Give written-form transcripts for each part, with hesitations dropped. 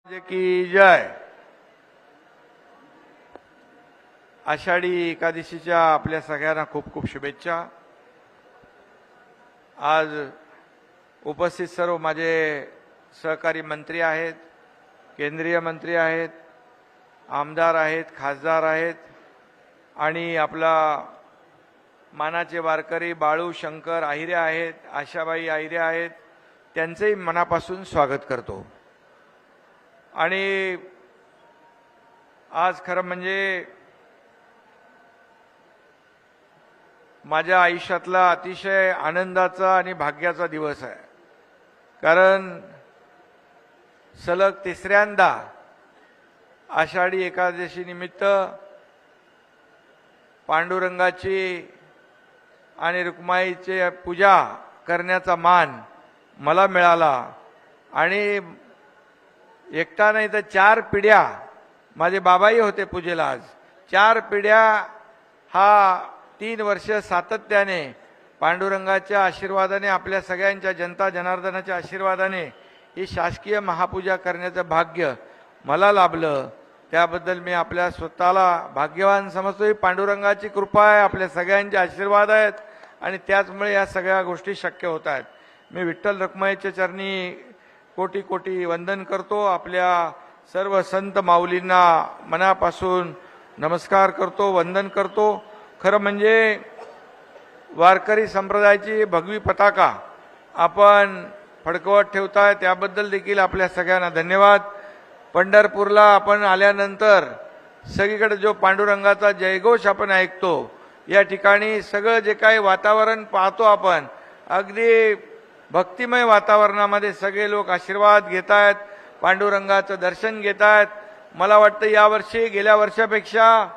की जय. आषाढी एकादशीच्या आपल्या सगळ्यांना खूप खूप शुभेच्छा. आज उपस्थित सर्व माझे सहकारी मंत्री आहेत, केंद्रीय मंत्री आहेत, आमदार आहेत, खासदार आहेत आणि आपला मानाचे वारकरी बाळू शंकर आहिरे आहेत, आशाबाई आहिरे आहेत, त्यांचेही मनापासून स्वागत करतो. आणि आज खरं म्हणजे माझ्या आयुष्यातला अतिशय आनंदाचा आणि भाग्याचा दिवस आहे. कारण सलग तिसऱ्यांदा आषाढी एकादशी निमित्त पांडुरंगाची आणि रुक्माईची पूजा करण्याचा मान मला मिळाला. आणि एकटा नाही तर 4 पिढ्या, माझे बाबाही होते पूजेला. आज 4 पिढ्या हा 3 वर्ष सातत्याने पांडुरंगाच्या आशीर्वादाने, आपल्या सगळ्यांच्या जनता जनार्दनाच्या आशीर्वादाने ही शासकीय महापूजा करण्याचं भाग्य मला लाभलं. त्याबद्दल मी आपल्या स्वतःला भाग्यवान समजतो. पांडुरंगाची कृपा आहे, आपल्या सगळ्यांचे आशीर्वाद आहेत आणि त्याचमुळे या सगळ्या गोष्टी शक्य होत आहेत. मी विठ्ठल रखुमाईच्या चरणी कोटी कोटी वंदन करतो. आपल्या सर्व संत माऊलींना मनापासून नमस्कार करतो, वंदन करतो. खरं म्हणजे वारकरी संप्रदायाची भगवी पताका आपण फडकवत ठेवताय, त्याबद्दल देखील आपल्या सगळ्यांना धन्यवाद. पंढरपूरला आपण आल्यानंतर सगळीकडे जो पांडुरंगाचा जयघोष आपण ऐकतो, या ठिकाणी सगळं जे काही वातावरण पाहतो आपण, अगदी भक्तिमय वातावरणामध्ये सगळे लोक आशीर्वाद घेत आहेत, पांडुरंगाचं दर्शन घेत आहेत. मला वाटतं यावर्षी गेल्या वर्षापेक्षा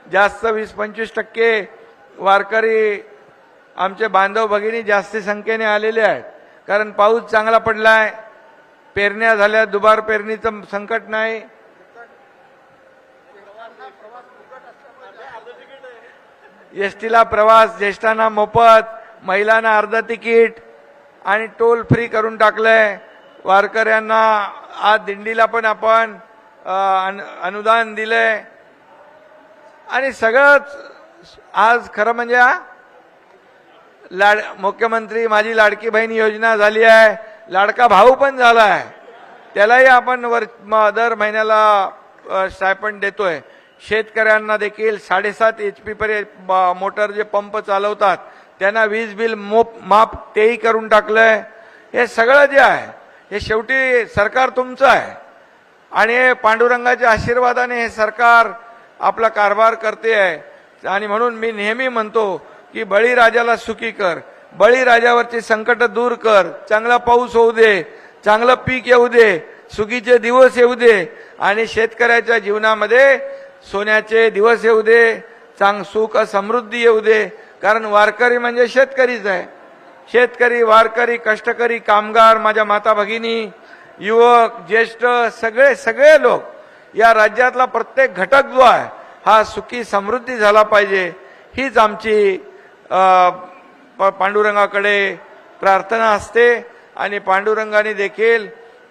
जास्त 20-25% वारकरी आमचे बांधव भगिनी जास्ती संख्येने आलेले आहेत. कारण पाऊस चांगला पडलाय, पेरण्या झाल्या, दुबार पेरणीचं संकट नाही. एसटीला प्रवास ज्येष्ठांना मोफत, महिलांना अर्ध तिकीट आणि टोल फ्री करून टाकलंय. वारकऱ्यांना आज दिंडीला पण आपण अनुदान दिलंय आणि सगळंच आज खरं म्हणजे मुख्यमंत्री माझी लाडकी बहीण योजना झाली आहे, लाडका भाऊ पण झाला आहे, त्यालाही आपण दर महिन्याला स्टायपंड देतोय. शेतकऱ्यांना देखील 7.5 HP पर्यंत मोटर जे पंप चालवतात त्यांना वीज बिल माफ तेही करून टाकलंय. हे सगळं जे आहे हे शेवटी सरकार तुमचं आहे आणि पांडुरंगाच्या आशीर्वादाने हे सरकार आपला कारभार करते आहे. आणि म्हणून मी नेहमी म्हणतो की बळीराजाला सुखी कर, बळीराजावरची संकट दूर कर, चांगला पाऊस होऊ दे, चांगलं पीक येऊ दे, सुखीचे दिवस येऊ दे आणि शेतकऱ्याच्या जीवनामध्ये सोन्याचे दिवस येऊ दे, सुख समृद्धी येऊ दे. कारण वारकरी म्हणजे शेतकरीच आहे. शेतकरी, वारकरी, कष्टकरी, कामगार, माझ्या माता भगिनी, युवक, ज्येष्ठ, सगळे लोक, या राज्यातला प्रत्येक घटक जो आहे हा सुखी समृद्धी झाला पाहिजे, हीच आमची पांडुरंगाकडे प्रार्थना असते. आणि पांडुरंगाने देखील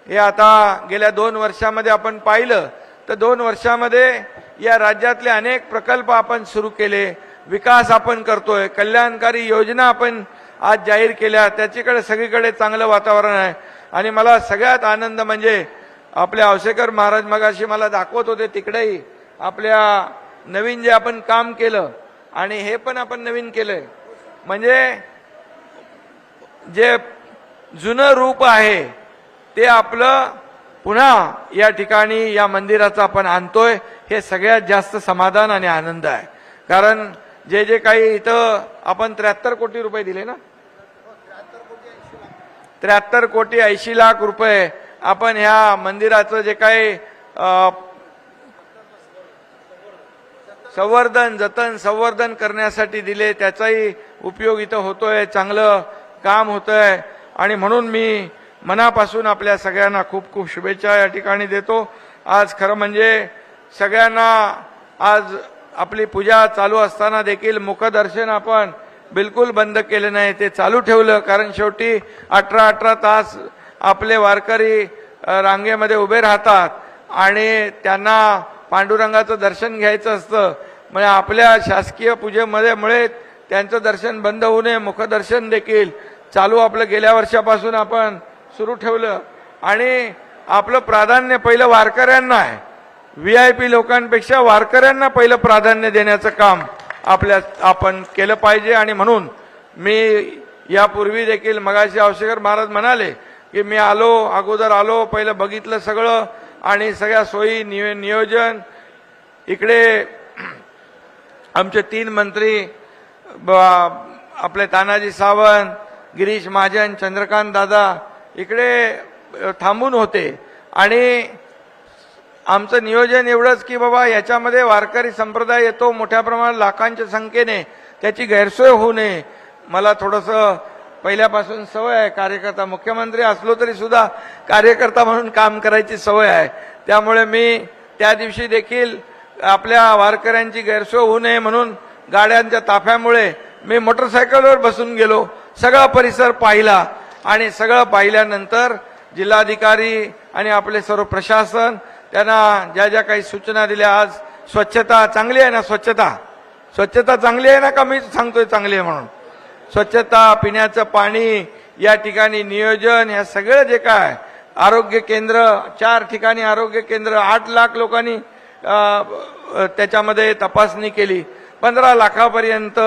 हे आता गेल्या 2 वर्षामध्ये आपण पाहिलं तर 2 वर्षामध्ये या राज्यातले अनेक प्रकल्प आपण सुरू केले, विकास आपण करतोय, कल्याणकारी योजना आपण आज जाहीर केल्या, त्याच्याकडे सगळीकडे चांगलं वातावरण आहे. आणि मला सगळ्यात आनंद म्हणजे आपले औसेकर महाराज मगाशी मला दाखवत होते, तिकडेही आपल्या नवीन जे आपण काम केलं आणि हे पण आपण नवीन केलंय. म्हणजे जे जुनं रूप आहे ते आपलं पुन्हा या ठिकाणी या मंदिराचं आपण आणतोय, हे सगळ्यात जास्त समाधान आणि आनंद आहे. कारण जे काही इथं आपण 73 कोटी रुपये दिले ना, 73 कोटी 80 लाख रुपये आपण ह्या मंदिराचं जे काही संवर्धन करण्यासाठी दिले, त्याचाही उपयोग इथं होतोय, चांगलं काम होतंय. आणि म्हणून मी मनापासून आपल्या सगळ्यांना खूप खूप शुभेच्छा या ठिकाणी देतो. आज खरं म्हणजे सगळ्यांना आज आपली पूजा चालू असताना देखील मुखदर्शन आपण बिलकुल बंद केले नाही, ते चालू ठेवलं. कारण शेवटी 18 तास आपले वारकरी रांगेमध्ये उभे राहतात आणि त्यांना पांडुरंगाचं दर्शन घ्यायचं असतं. म्हणजे आपल्या शासकीय पूजेमुळे त्यांचं दर्शन बंद होऊ नये, मुखदर्शन देखील चालू आपलं गेल्या वर्षापासून आपण सुरू ठेवलं. आणि आपलं प्राधान्य पहिलं वारकऱ्यांना आहे. VIP लोकांपेक्षा वारकऱ्यांना पहिलं प्राधान्य देण्याचं काम आपण केलं पाहिजे. आणि म्हणून मी यापूर्वी देखील मगाशी औशेकर महाराज म्हणाले की मी अगोदर आलो, पहिलं बघितलं सगळं आणि सगळ्या सोयी नियोजन. इकडे आमचे 3 मंत्री आपले तानाजी सावंत, गिरीश महाजन, चंद्रकांत दादा इकडे थांबून होते. आणि आमचं नियोजन एवढंच की बाबा याच्यामध्ये वारकरी संप्रदाय येतो मोठ्या प्रमाणात लाखांच्या संख्येने, त्याची गैरसोय होऊ नये. मला थोडंसं पहिल्यापासून सवय आहे, कार्यकर्ता मुख्यमंत्री असलो तरी सुद्धा कार्यकर्ता म्हणून काम करायची सवय आहे. त्यामुळे मी त्या दिवशी देखील आपल्या वारकऱ्यांची गैरसोय होऊ नये म्हणून गाड्यांच्या ताफ्यामुळे मी मोटरसायकलवर बसून गेलो, सगळा परिसर पाहिला. आणि सगळं पाहिल्यानंतर जिल्हाधिकारी आणि आपले सर्व प्रशासन त्यांना ज्या ज्या काही सूचना दिल्या. आज स्वच्छता चांगली आहे ना? स्वच्छता चांगली आहे ना? का मी सांगतोय चांगली आहे म्हणून? स्वच्छता, पिण्याचं पाणी, या ठिकाणी नियोजन, या सगळं जे काय आरोग्य केंद्र, 4 ठिकाणी आरोग्य केंद्र, 8 लाख लोकांनी त्याच्यामध्ये तपासणी केली. 15 लाखापर्यंत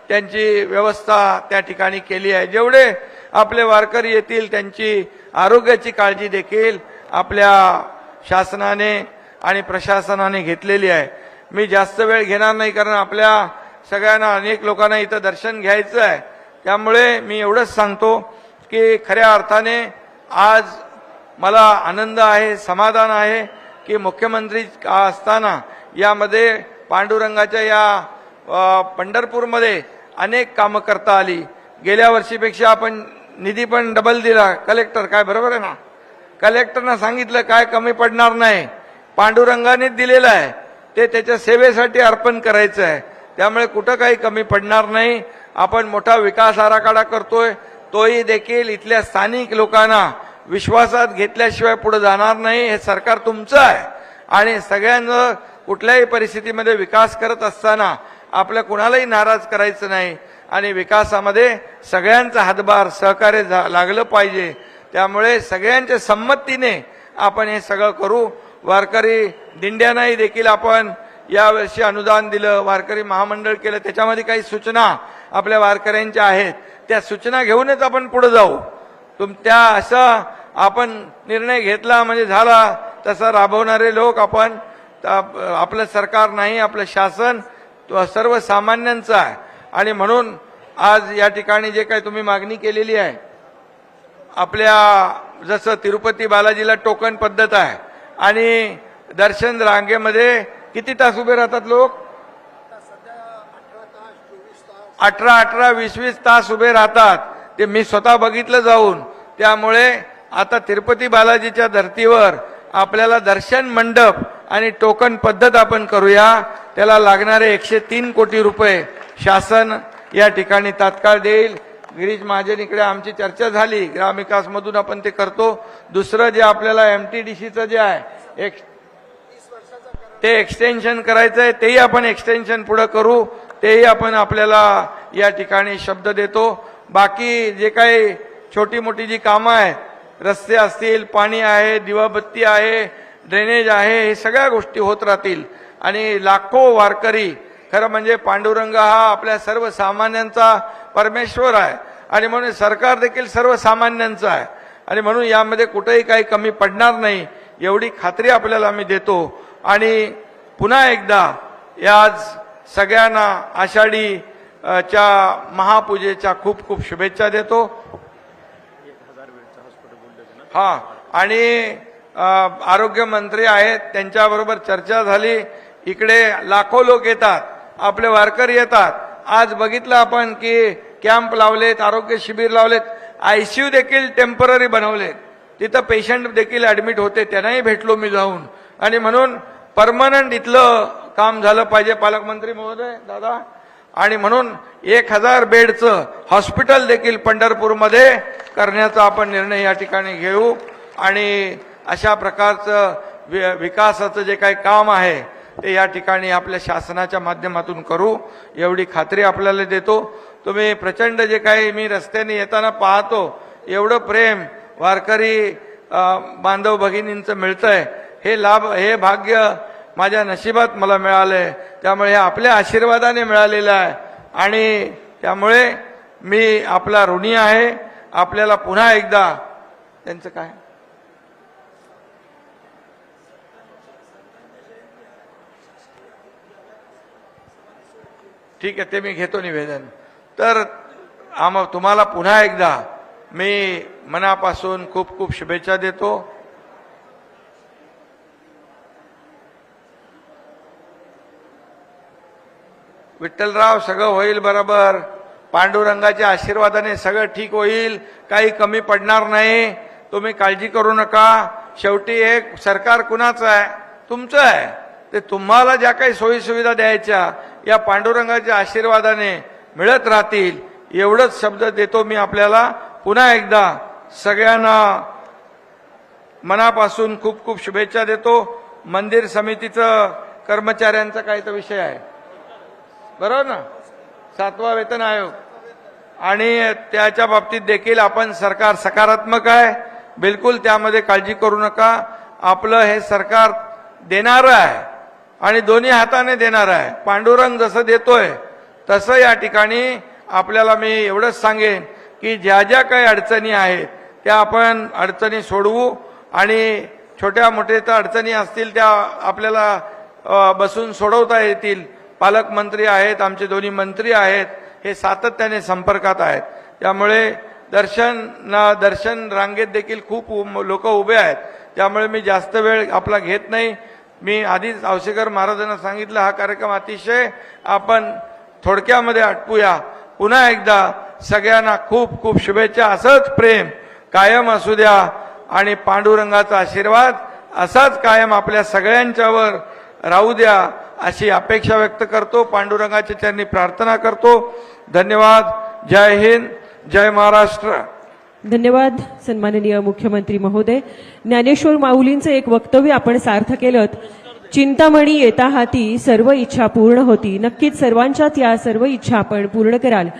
त्यांची व्यवस्था त्या ठिकाणी केली आहे. जेवढे आपले वारकरी येतील त्यांची आरोग्याची काळजी देखील आपल्या शासनाने आणि प्रशासनाने घेतलेली आहे. मी जास्त वेळ घेणार नाही, कारण आपल्या सगळ्यांना अनेक लोकांना इथं दर्शन घ्यायचं आहे. त्यामुळे मी एवढंच सांगतो की खऱ्या अर्थाने आज मला आनंद आहे, समाधान आहे की मुख्यमंत्री असताना यामध्ये पांडुरंगाच्या या पंढरपूरमध्ये अनेक कामं करता आली. गेल्या वर्षीपेक्षा आपण निधी पण डबल दिला. कलेक्टर काय बरोबर आहे ना? कलेक्टरनं सांगितलं काय कमी पडणार नाही, पांडुरंगानेच दिलेलं आहे, ते त्याच्या सेवेसाठी अर्पण करायचं आहे. त्यामुळे कुठं काही कमी पडणार नाही. आपण मोठा विकास आराखडा करतोय, तोही देखील इथल्या स्थानिक लोकांना विश्वासात घेतल्याशिवाय पुढे जाणार नाही. हे सरकार तुमचं आहे आणि सगळ्यांना कुठल्याही परिस्थितीमध्ये विकास करत असताना आपल्या कुणालाही नाराज करायचं नाही आणि विकासामध्ये सगळ्यांचा हातभार सहकार्य लागलं पाहिजे. त्यामुळे सगळ्यांच्या संमतीने आपण हे सगळं करू. वारकरी दिंड्यांनाही देखील आपण यावर्षी अनुदान दिलं, वारकरी महामंडळ केलं, त्याच्यामध्ये काही सूचना आपल्या वारकऱ्यांच्या आहेत, त्या सूचना घेऊनच आपण पुढे जाऊ. त्या असा आपण निर्णय घेतला म्हणजे झाला तसा राबवणारे लोक आपण, आपलं सरकार नाही, आपलं शासन सर्वसामान्यांचं आहे. आणि म्हणून आज या ठिकाणी जे काही तुम्ही मागणी केलेली आहे, आपल्या जसं तिरुपती बालाजीला टोकन पद्धत आहे आणि दर्शन रांगेमध्ये किती तास उभे राहतात लोक? 18-20 तास उभे राहतात. ते मी स्वतः बघितलं जाऊन. त्यामुळे आता तिरुपती बालाजीच्या धर्तीवर आपल्याला दर्शन मंडप आणि टोकन पद्धत आपण करूया. त्याला लागणारे 103 कोटी रुपये शासन या ठिकाणी तात्काळ देईल. गिरीश महाजन इकडे आमची चर्चा झाली, ग्रामविकास मधून आपण ते करतो. दुसरं जे आपल्याला MTDCचं जे आहे ते एक्सटेन्शन करायचं आहे, तेही आपण एक्सटेन्शन पुढे करू. तेही आपण आपल्याला या ठिकाणी शब्द देतो. बाकी जे काही छोटी मोठी जी कामं आहेत, रस्ते असतील, पाणी आहे, दिवाबत्ती आहे, ड्रेनेज आहे, हे सगळ्या गोष्टी होत राहतील. आणि लाखो वारकरी, खरं म्हणजे पांडुरंग हा आपल्या सर्वसामान्यांचा परमेश्वर आहे आणि म्हणून सरकार देखील सर्वसामान्यांचं आहे. आणि म्हणून यामध्ये कुठेही काही कमी पडणार नाही एवढी खात्री आपल्याला मी देतो. आणि पुन्हा एकदा आज सगळ्यांना आषाढी च्या महापूजेच्या खूप खूप शुभेच्छा देतो. हा, आणि आरोग्य मंत्री आहेत, त्यांच्याबरोबर चर्चा झाली. इकडे लाखो लोक येतात, आपले वारकरी येतात. आज बघितलं आपण की कॅम्प लावलेत, आरोग्य शिबिर लावलेत, ICU देखील टेम्पररी बनवलेत. तिथं पेशंट देखील ऍडमिट होते, त्यांनाही भेटलो मी जाऊन. आणि म्हणून परमनंट इथलं काम झालं पाहिजे पालकमंत्री महोदय दादा. आणि म्हणून 1000 बेडचं हॉस्पिटल देखील पंढरपूरमध्ये करण्याचा आपण निर्णय या ठिकाणी घेऊ. आणि अशा प्रकारचं विकासाचं जे काही काम आहे ते या ठिकाणी आपल्या शासनाच्या माध्यमातून करू एवढी खात्री आपल्याला देतो. तुम्ही प्रचंड जे काही मी रस्त्याने येताना पाहतो एवढं प्रेम वारकरी बांधव भगिनींचं मिळतंय, हे लाभ हे भाग्य माझ्या नशिबात मला मिळालंय. त्यामुळे हे आपल्या आशीर्वादाने मिळालेलं आहे आणि त्यामुळे मी आपला ऋणी आहे. आपल्याला पुन्हा एकदा त्यांचं काय ठीक आहे ते मी घेतो निवेदन. तर तुम्हाला पुन्हा एकदा मी मनापासून खूप खूप शुभेच्छा देतो. विठ्ठलराव सगळं होईल बरोबर, पांडुरंगाच्या आशीर्वादाने सगळं ठीक होईल, काही कमी पडणार नाही, तुम्ही काळजी करू नका. शेवटी एक सरकार कुणाचं आहे? तुमचं आहे. ते तुम्हाला ज्या काही सोयी सुविधा द्यायच्या या पांडुरंगाच्या आशीर्वादाने मिळत राहतील एवढंच शब्द देतो मी आपल्याला. पुन्हा एकदा सगळ्यांना मनापासून खूप खूप शुभेच्छा देतो. मंदिर समितीचं कर्मचाऱ्यांचा काही तर विषय आहे बरोबर ना, 7वा वेतन आयोग, आणि त्याच्या बाबतीत देखील आपण सरकार सकारात्मक आहे, बिलकुल त्यामध्ये काळजी करू नका. आपलं हे सरकार देणारं आहे आणि दोन्ही हाताने देणार आहे. पांडुरंग जसं देतोय तसं या ठिकाणी आपल्याला मी एवढंच सांगेन की ज्या ज्या काही अडचणी आहेत त्या आपण अडचणी सोडवू आणि छोट्या मोठ्या तर अडचणी असतील त्या आपल्याला बसून सोडवता येतील. पालकमंत्री आहेत, आमचे दोन्ही मंत्री आहेत, हे सातत्याने संपर्कात आहेत. त्यामुळे दर्शन रांगेत देखील खूप लोक उभे आहेत. त्यामुळे मी जास्त वेळ आपला घेत नाही. मी आधीच औसेकर महाराजांना सांगितलं हा कार्यक्रम अतिशय आपण थोडक्यामध्ये आटपूया. पुन्हा एकदा सगळ्यांना खूप खूप शुभेच्छा. असंच प्रेम कायम असू द्या आणि पांडुरंगाचा आशीर्वाद असाच कायम आपल्या सगळ्यांच्यावर राहू द्या अशी अपेक्षा व्यक्त करतो. पांडुरंगाच्या चरणी प्रार्थना करतो. धन्यवाद. जय हिंद, जय महाराष्ट्र. धन्यवाद सन्माननीय मुख्यमंत्री महोदय. ज्ञानेश्वर माऊलींचं एक वक्तव्य आपण सार्थ केलं. चिंतामणी येता हाती सर्व इच्छा पूर्ण होती. नक्कीच सर्वांच्याच या सर्व इच्छा आपण पूर्ण कराल